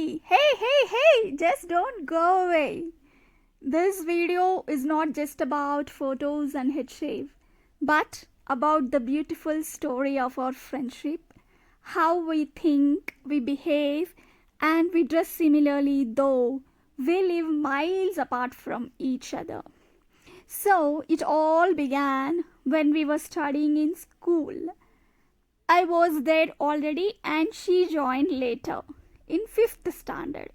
Hey, just don't go away. This video is not just about photos and head shave, but about the beautiful story of our friendship, how we think, we behave, and we dress similarly, though we live miles apart from each other. So, it all began when we were studying in school. I was there already and she joined later, in 5th standard.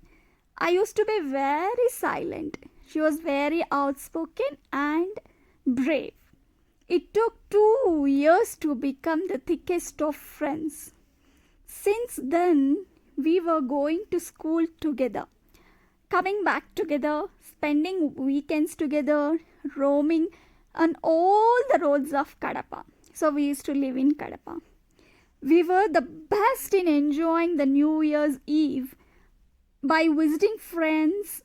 I used to be very silent. She was very outspoken and brave. It took 2 years to become the thickest of friends. Since then, we were going to school together, coming back together, spending weekends together, roaming on all the roads of Kadapa. So we used to live in Kadapa. We were the best in enjoying the New Year's Eve by visiting friends'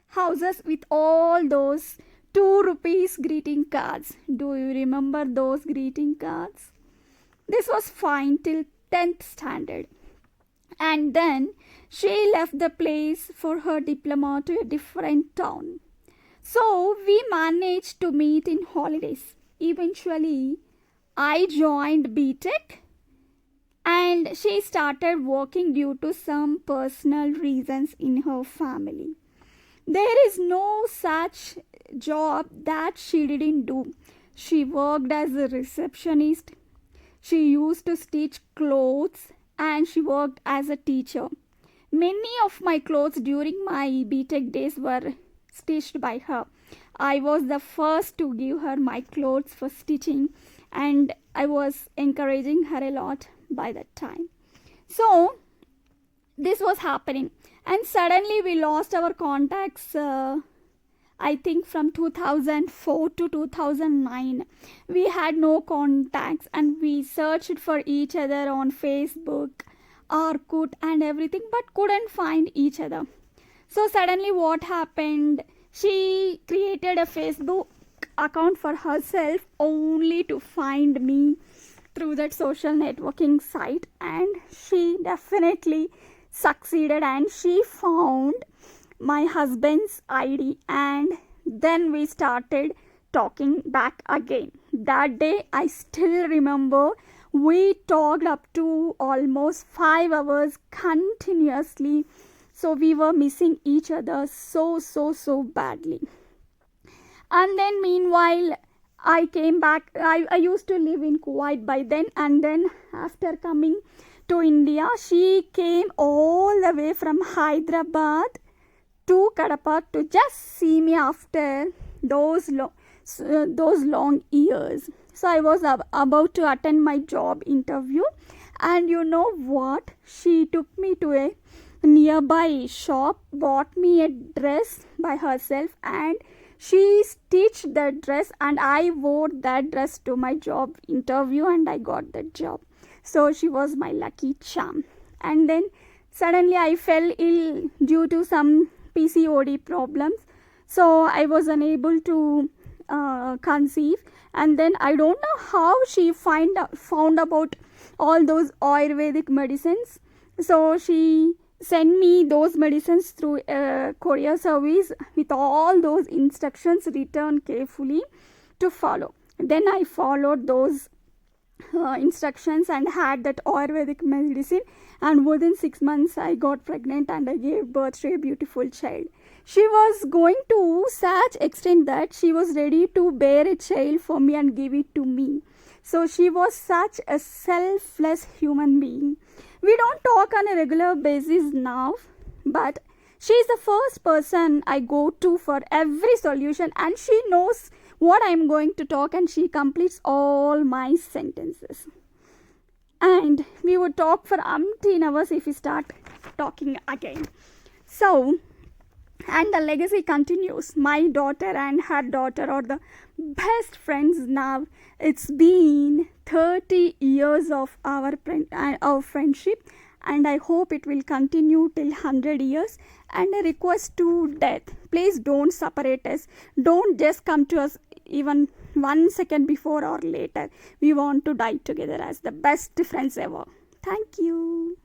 houses with all those 2 rupees greeting cards. Do you remember those greeting cards? This was fine till 10th standard. And then she left the place for her diploma to a different town. So we managed to meet in holidays. Eventually, I joined B.Tech and she started working due to some personal reasons in her family. There is no such job that she didn't do. She worked as a receptionist. She used to stitch clothes and she worked as a teacher. Many of my clothes during my B.Tech days were stitched by her. I was the first to give her my clothes for stitching and I was encouraging her a lot by that time. So this was happening and suddenly we lost our contacts. I think from 2004 to 2009 we had no contacts and we searched for each other on Facebook, Orkut and everything, but couldn't find each other. So suddenly what happened, she created a Facebook account for herself only to find me through that social networking site, and she definitely succeeded and she found my husband's ID and then we started talking back again. That day I still remember we talked up to almost 5 hours continuously. So we were missing each other so badly. And then meanwhile I came back. I used to live in Kuwait by then, and then after coming to India, she came all the way from Hyderabad to Kadapa to just see me after those long years. So I was about to attend my job interview, and you know what? She took me to a nearby shop, bought me a dress by herself, and she stitched that dress and I wore that dress to my job interview and I got that job. So she was my lucky charm. And then suddenly I fell ill due to some PCOD problems. So I was unable to conceive, and then I don't know how she found about all those Ayurvedic medicines. So she send me those medicines through a courier service with all those instructions written carefully to follow. Then I followed those instructions and had that Ayurvedic medicine, and within 6 months I got pregnant and I gave birth to a beautiful child. She was going to such extent that she was ready to bear a child for me and give it to me. So she was such a selfless human being. We don't talk on a regular basis now, but she is the first person I go to for every solution, and she knows what I am going to talk and she completes all my sentences. And we would talk for umpteen hours if we start talking again. So, and the legacy continues. My daughter and her daughter are the best friends now. It's been 30 years of our friendship, and I hope it will continue till 100 years. And a request to death, please don't separate us. Don't just come to us even 1 second before or later. We want to die together as the best friends ever. Thank you.